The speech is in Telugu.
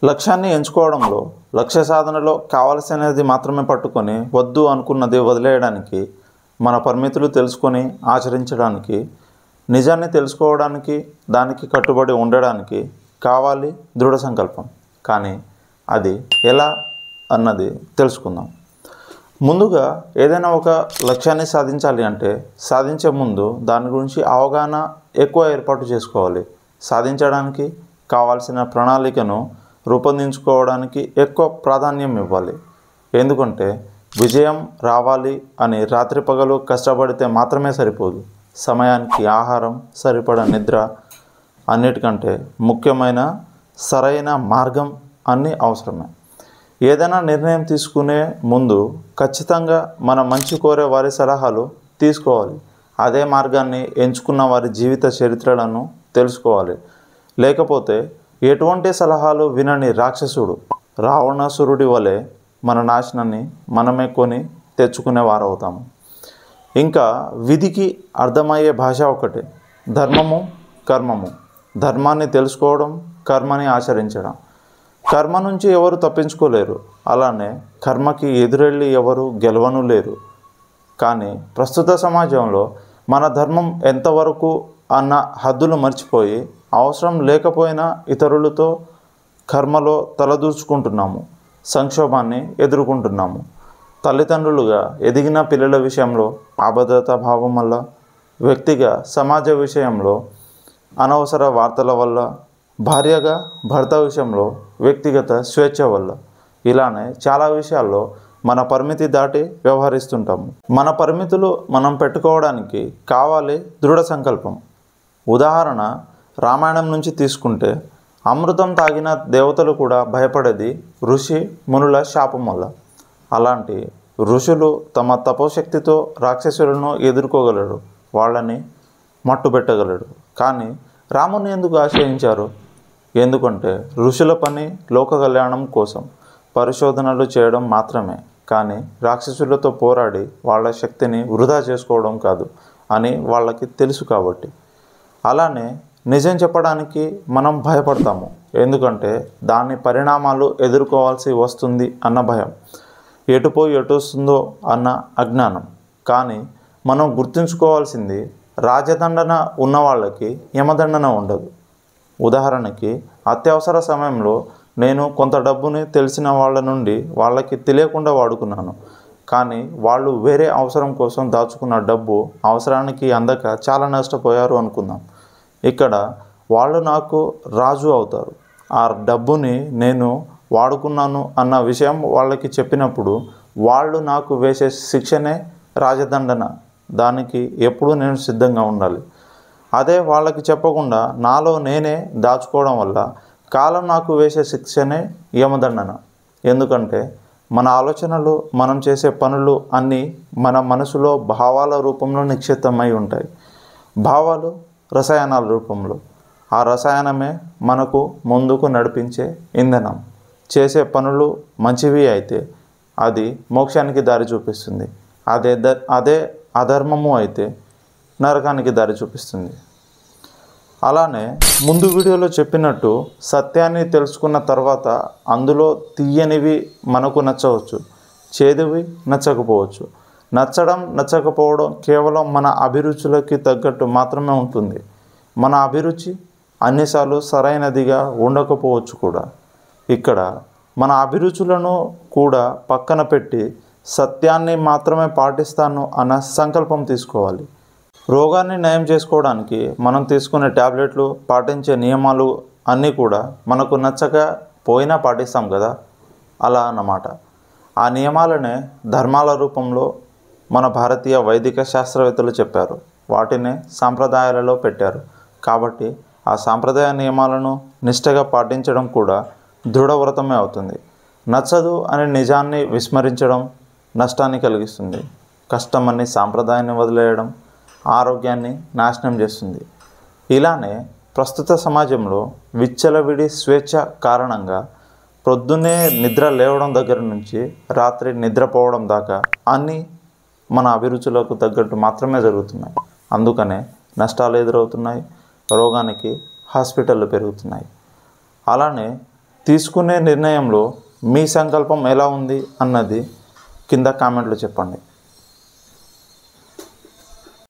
లక్ష్యాన్ని ఎంచుకోవడంలో, లక్ష్య సాధనలో కావలసినది మాత్రమే పట్టుకొని వద్దు అనుకున్నది వదిలేయడానికి, మన పరిమితులు తెలుసుకొని ఆచరించడానికి, నిజాన్ని తెలుసుకోవడానికి, దానికి కట్టుబడి ఉండడానికి కావాలి దృఢ సంకల్పం. కానీ అది ఎలా అన్నది తెలుసుకుందాం. ముందుగా ఏదైనా ఒక లక్ష్యాన్ని సాధించాలి అంటే సాధించే ముందు దాని గురించి అవగాహన ఎక్కువ ఏర్పాటు చేసుకోవాలి. సాధించడానికి కావాల్సిన ప్రణాళికను రూపొందించుకోవడానికి ఎక్కువ ప్రాధాన్యం ఇవ్వాలి. ఎందుకంటే విజయం రావాలి అని రాత్రి పగలు కష్టపడితే మాత్రమే సరిపోదు. సమయానికి ఆహారం, సరిపడా నిద్ర, అన్నిటికంటే ముఖ్యమైన సరైన మార్గం అన్నీ అవసరమే. ఏదైనా నిర్ణయం తీసుకునే ముందు ఖచ్చితంగా మన మంచి కోరే వారి సలహాలు తీసుకోవాలి. అదే మార్గాన్ని ఎంచుకున్న వారి జీవిత చరిత్రలను తెలుసుకోవాలి. లేకపోతే ఎటువంటి సలహాలు వినని రాక్షసుడు రావణాసురుడి వలె మన నాశనాన్ని మనమే కొని తెచ్చుకునేవారవుతాము. ఇంకా విధికి అర్థమయ్యే భాష ఒకటే: ధర్మము, కర్మము. ధర్మాన్ని తెలుసుకోవడం, కర్మని ఆచరించడం. కర్మ నుంచి ఎవరు తప్పించుకోలేరు, అలానే కర్మకి ఎదురెళ్ళి ఎవరు గెలవను లేరు. కానీ ప్రస్తుత సమాజంలో మన ధర్మం ఎంతవరకు అన్న హద్దులు మర్చిపోయి అవసరం లేకపోయినా ఇతరులతో కర్మలో తలదూర్చుకుంటున్నాము. సంక్షోభాన్ని ఎదుర్కొంటున్నాము. తల్లిదండ్రులుగా ఎదిగిన పిల్లల విషయంలో అభద్రతా భావం వల్ల, వ్యక్తిగా సమాజ విషయంలో అనవసర వార్తల వల్ల, భార్యగా భర్త విషయంలో వ్యక్తిగత స్వేచ్ఛ వల్ల, ఇలానే చాలా విషయాల్లో మన పరిమితి దాటి వ్యవహరిస్తుంటాము. మన పరిమితులు మనం పెట్టుకోవడానికి కావాలి దృఢ సంకల్పం. ఉదాహరణ రామాయణం నుంచి తీసుకుంటే, అమృతం తాగిన దేవతలు కూడా భయపడేది ఋషి మునుల శాపం వల్ల. అలాంటి ఋషులు తమ తపోశక్తితో రాక్షసులను ఎదుర్కోగలడు, వాళ్ళని మట్టుబెట్టగలడు. కానీ రాముని ఎందుకు ఆశ్రయించారు? ఎందుకంటే ఋషుల పని లోక కళ్యాణం కోసం పరిశోధనలు చేయడం మాత్రమే, కానీ రాక్షసులతో పోరాడి వాళ్ళ శక్తిని వృధా చేసుకోవడం కాదు అని వాళ్ళకి తెలుసు కాబట్టి. అలానే నిజం చెప్పడానికి మనం భయపడతాము, ఎందుకంటే దాని పరిణామాలు ఎదుర్కోవాల్సి వస్తుంది అన్న భయం, ఎటుపోయి ఎటొస్తుందో అన్న అజ్ఞానం. కానీ మనం గుర్తుంచుకోవాల్సింది, రాజదండన ఉన్న వాళ్ళకి యమదండన ఉండదు. ఉదాహరణకి అత్యవసర సమయంలో నేను కొంత డబ్బుని తెలిసిన వాళ్ళ నుండి వాళ్ళకి తెలియకుండా వాడుకున్నాను. కానీ వాళ్ళు వేరే అవసరం కోసం దాచుకున్న డబ్బు అవసరానికి అందక చాలా నష్టపోయారు అనుకుందాం. ఇక్కడ వాళ్ళు నాకు రాజు అవుతారు. ఆ డబ్బుని నేను వాడుకున్నాను అన్న విషయం వాళ్ళకి చెప్పినప్పుడు వాళ్ళు నాకు వేసే శిక్షనే రాజదండన. దానికి ఎప్పుడూ నేను సిద్ధంగా ఉండాలి. అదే వాళ్ళకి చెప్పకుండా నాలో నేనే దాచుకోవడం వల్ల కాలం నాకు వేసే శిక్షనే యమదండన. ఎందుకంటే మన ఆలోచనలు, మనం చేసే పనులు అన్నీ మన మనసులో భావాల రూపంలో నిక్షిప్తమై ఉంటాయి. భావాలు రసాయనాల రూపంలో. ఆ రసాయనమే మనకు ముందుకు నడిపించే ఇంధనం. చేసే పనులు మంచివి అయితే అది మోక్షానికి దారి చూపిస్తుంది. అదే అధర్మము అయితే నరకానికి దారి చూపిస్తుంది. అలానే ముందు వీడియోలో చెప్పినట్టు సత్యాన్ని తెలుసుకున్న తర్వాత అందులో తీయనివి మనకు నచ్చవచ్చు, చేదువి నచ్చకపోవచ్చు. నచ్చడం నచ్చకపోవడం కేవలం మన అభిరుచులకి తగ్గట్టు మాత్రమే ఉంటుంది. మన అభిరుచి అన్నిసార్లు సరైనదిగా ఉండకపోవచ్చు కూడా. ఇక్కడ మన అభిరుచులను కూడా పక్కన పెట్టి సత్యాన్ని మాత్రమే పాటిస్తాను అన్న సంకల్పం తీసుకోవాలి. రోగాన్ని నయం చేసుకోవడానికి మనం తీసుకునే ట్యాబ్లెట్లు, పాటించే నియమాలు అన్నీ కూడా మనకు నచ్చక పోయినా పాటిస్తాం కదా, అలా అన్నమాట. ఆ నియమాలనే ధర్మాల రూపంలో మన భారతీయ వైదిక శాస్త్రవేత్తలు చెప్పారు. వాటినే సాంప్రదాయాలలో పెట్టారు. కాబట్టి ఆ సాంప్రదాయ నియమాలను నిష్టగా పాటించడం కూడా దృఢవ్రతమే అవుతుంది. నచ్చదు అనే నిజాన్ని విస్మరించడం నష్టాన్ని కలిగిస్తుంది. కష్టమని సాంప్రదాయాన్ని వదిలేయడం ఆరోగ్యాన్ని నాశనం చేస్తుంది. ఇలానే ప్రస్తుత సమాజంలో విచ్చలవిడి స్వేచ్ఛ కారణంగా పొద్దున్నే నిద్ర లేవడం దగ్గర నుంచి రాత్రి నిద్రపోవడం దాకా అన్నీ మన అభిరుచులకు తగ్గట్టు మాత్రమే జరుగుతున్నాయి. అందుకనే నష్టాలు ఎదురవుతున్నాయి, రోగానికి హాస్పిటళ్ళు పెరుగుతున్నాయి. అలానే తీసుకునే నిర్ణయంలో మీ సంకల్పం ఎలా ఉంది అన్నది కింద కామెంట్లో చెప్పండి.